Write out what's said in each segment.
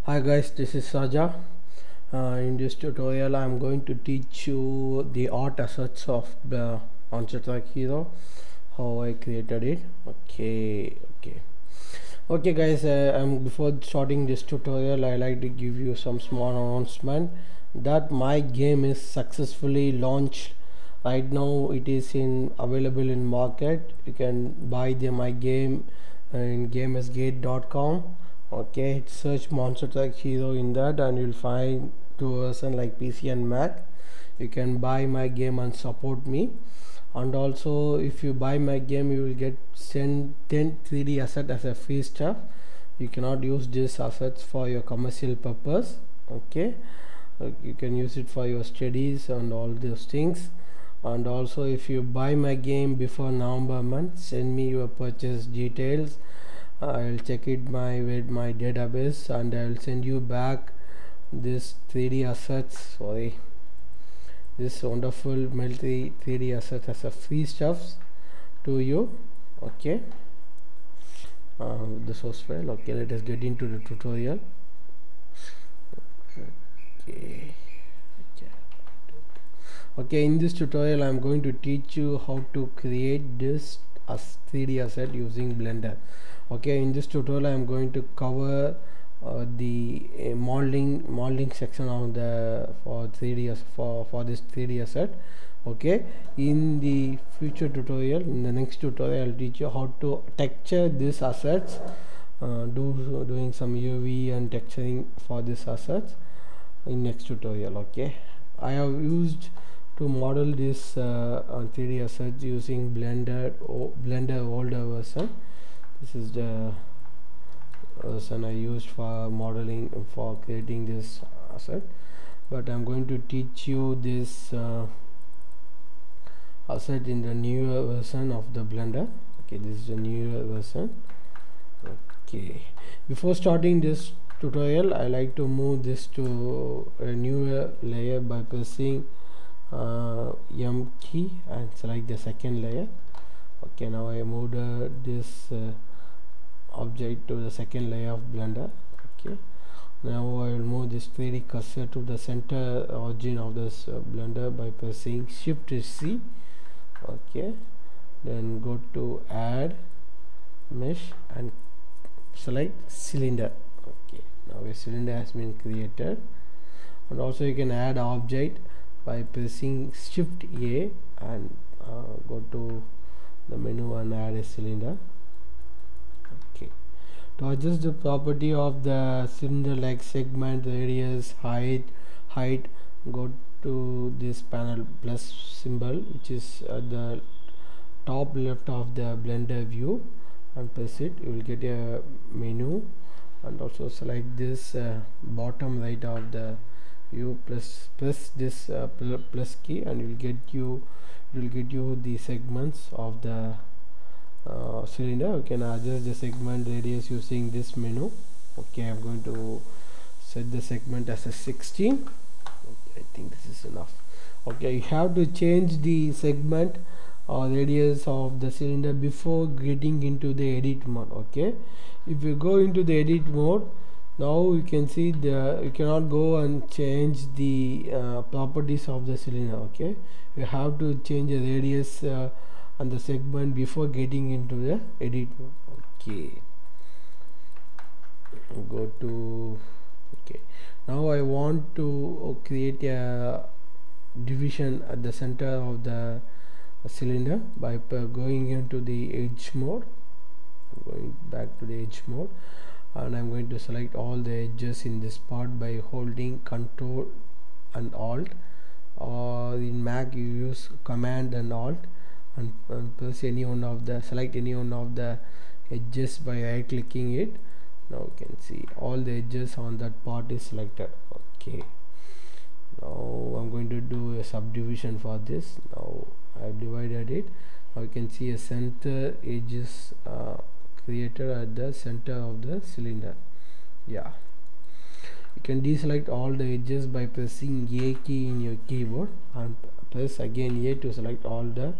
Hi guys, this is Saja. In this tutorial I am going to teach you the art assets of the Onset Hero, how I created it. Okay guys, before starting this tutorial I like to give you some small announcement that my game is successfully launched. Right now it is available in market. You can buy my game in gamersgate.com. Okay, search Monster Truck Hero in that and you'll find two versions like PC and Mac. You can buy my game and support me. And also if you buy my game you will get 10 3D asset as a free stuff. You cannot use these assets for your commercial purpose. Okay, you can use it for your studies and all those things. And also if you buy my game before November month, send me your purchase details. I'll check it with my database and I'll send you back this 3D assets, this wonderful multi 3D assets as a free stuffs to you. Okay, the source file. Okay, let us get into the tutorial. Okay, in this tutorial I'm going to teach you how to create this as 3D asset using Blender. Okay, in this tutorial I'm going to cover the modeling section of the for 3D for this 3D asset. Okay, in the future tutorial, in the next tutorial I'll teach you how to texture these assets, doing some UV and texturing for these assets in next tutorial. Okay, I have used to model this 3D assets using Blender older version. This is the version I used for modeling, for creating this asset, but I'm going to teach you this asset in the newer version of the Blender. Okay, this is the newer version. Okay, before starting this tutorial I like to move this to a newer layer by pressing M key and select the second layer. Okay, now I moved this object to the second layer of Blender. Okay, now I will move this 3D cursor to the center origin of this Blender by pressing Shift C. Okay, then go to add mesh and select cylinder. Okay, now a cylinder has been created. And also you can add object by pressing Shift A and go to the menu and add a cylinder. Okay, to adjust the property of the cylinder like segment, radius, height, go to this panel plus symbol which is at the top left of the Blender view and press it. You will get a menu, and also select this bottom right of the view, press this plus key and you will get you the segments of the cylinder. You can adjust the segment radius using this menu. Okay, I'm going to set the segment as a 16. Okay, I think this is enough. Okay, you have to change the segment or radius of the cylinder before getting into the edit mode. Okay, if you go into the edit mode, now you can see you cannot go and change the properties of the cylinder. Okay, you have to change the radius and the segment before getting into the edit mode. Okay, go to okay, now I want to create a division at the center of the cylinder by going into the edge mode. Going back to the edge mode, and I'm going to select all the edges in this part by holding Ctrl and Alt, or in Mac you use Command and Alt, and press select any one of the edges by right clicking it. Now you can see all the edges on that part is selected. Okay, now I'm going to do a subdivision for this. Now I've divided it. Now you can see a center edges created at the center of the cylinder. Yeah, you can deselect all the edges by pressing A key in your keyboard and press again A to select all the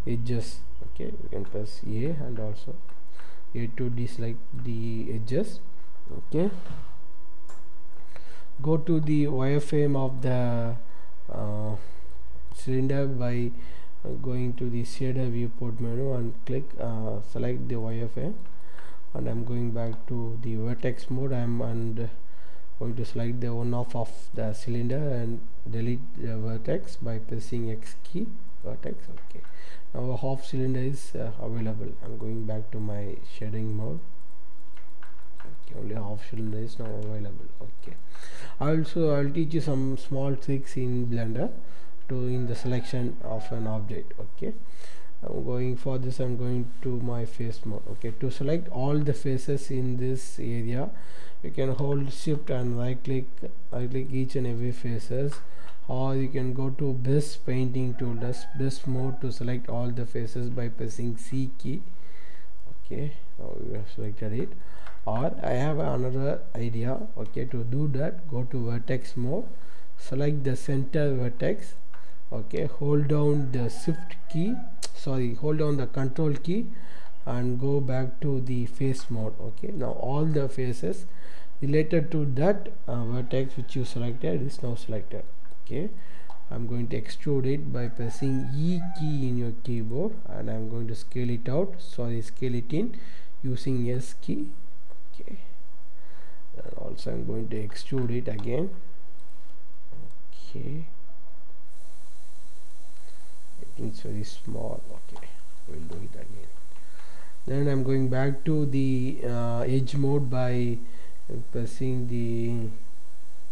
edges. Okay, you can press A and also A to deselect the edges. Okay, go to the wireframe of the cylinder by going to the shader viewport menu and click select the wireframe, and I'm going back to the vertex mode. I'm going to select the one off of the cylinder and delete the vertex by pressing X key, vertex. Okay, now a half cylinder is available. I'm going back to my shading mode. Okay, only half cylinder is now available. Okay, I'll teach you some small tricks in Blender to in the selection of an object. Okay, I'm going for this. I'm going to my face mode. Okay, to select all the faces in this area, you can hold shift and right click each and every faces, or you can go to brush painting tool, brush mode, to select all the faces by pressing C key. Okay, now we have selected it. Or I have another idea. Okay, to do that, go to vertex mode, select the center vertex. Okay, hold down the shift key, hold down the control key and go back to the face mode. Okay, now all the faces related to that vertex which you selected is now selected. Okay, I'm going to extrude it by pressing E key in your keyboard, and I'm going to scale it out, scale it in using S key. Okay, and also I'm going to extrude it again. Okay, I think it's very small. Okay, we'll do it again. Then I'm going back to the edge mode by pressing the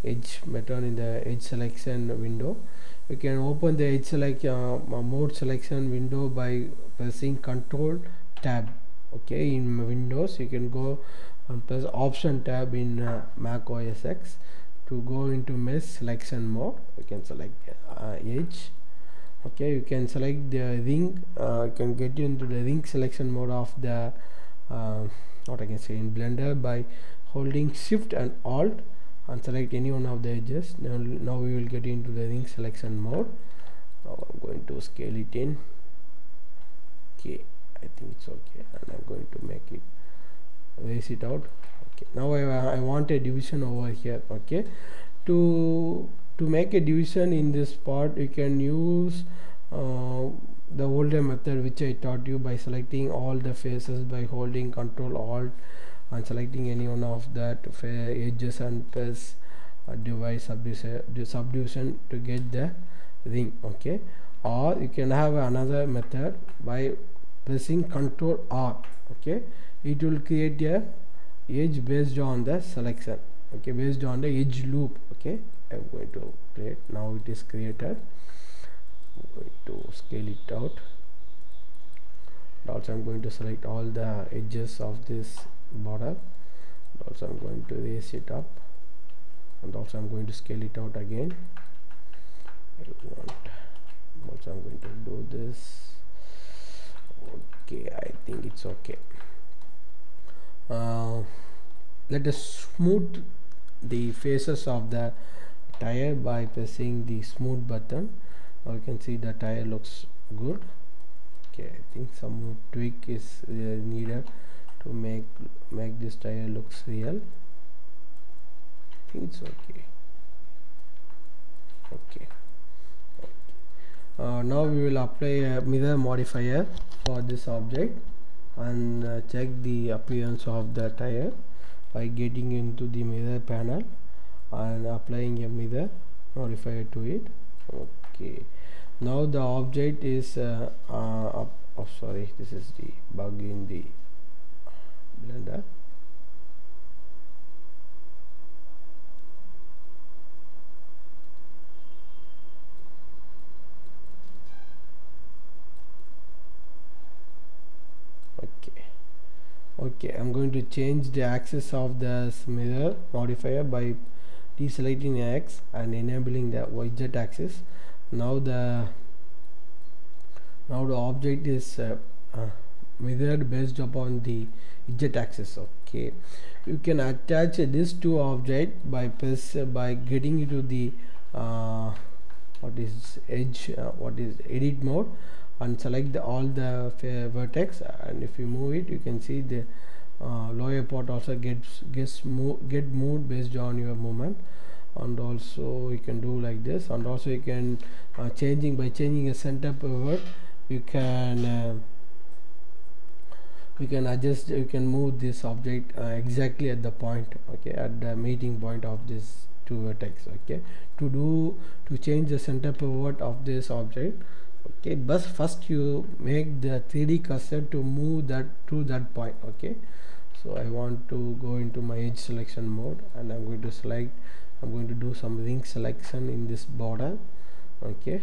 edge button in the edge selection window. You can open the edge mode selection window by pressing Control Tab. Okay, in Windows you can go and press Option tab in Mac OS X to go into mesh selection mode. You can select edge. Okay, you can select the ring. You can get into the ring selection mode of the what I can say in Blender by holding Shift and Alt and select any one of the edges. Now we will get into the ring selection mode. Now I'm going to scale it in. Okay, I think it's okay, and I'm going to make it raise it out. Okay, now I want a division over here. Okay, to make a division in this part, you can use the older method which I taught you by selecting all the faces by holding Control Alt and selecting any one of that edges and press divide subdivision to get the ring. Okay, or you can have another method by pressing Control R. Okay, it will create a edge based on the selection. Okay, based on the edge loop. Okay, I'm going to play it. Now it is created. I'm going to scale it out. Also I'm going to select all the edges of this border. Also I'm going to raise it up, and also I'm going to scale it out again. Also I'm going to do this. Okay, I think it's okay. Let us smooth the faces of the tire by pressing the smooth button. Now you can see the tire looks good. Okay, I think some tweak is needed to make this tire looks real. I think it's okay. Okay. Now we will apply a mirror modifier for this object and check the appearance of the tire by getting into the mirror panel and applying a mirror modifier to it. Okay, now the object is this is the bug in the Blender. Okay, I'm going to change the axis of the mirror modifier by deselecting X and enabling the YZ axis. Now the object is mirrored based upon the Z axis. Okay, you can attach this two object by getting into the edit mode and select all the vertex, and if you move it, you can see the lower part also get moved based on your movement. and also you can do like this, and also you can changing a center pivot, you can adjust, you can move this object exactly at the point, okay, at the meeting point of this two vertex. Okay, to change the center pivot of this object, okay, but first you make the 3D cursor to move that to that point. Okay, so I want to go into my edge selection mode, and I'm going to do some ring selection in this border. Okay,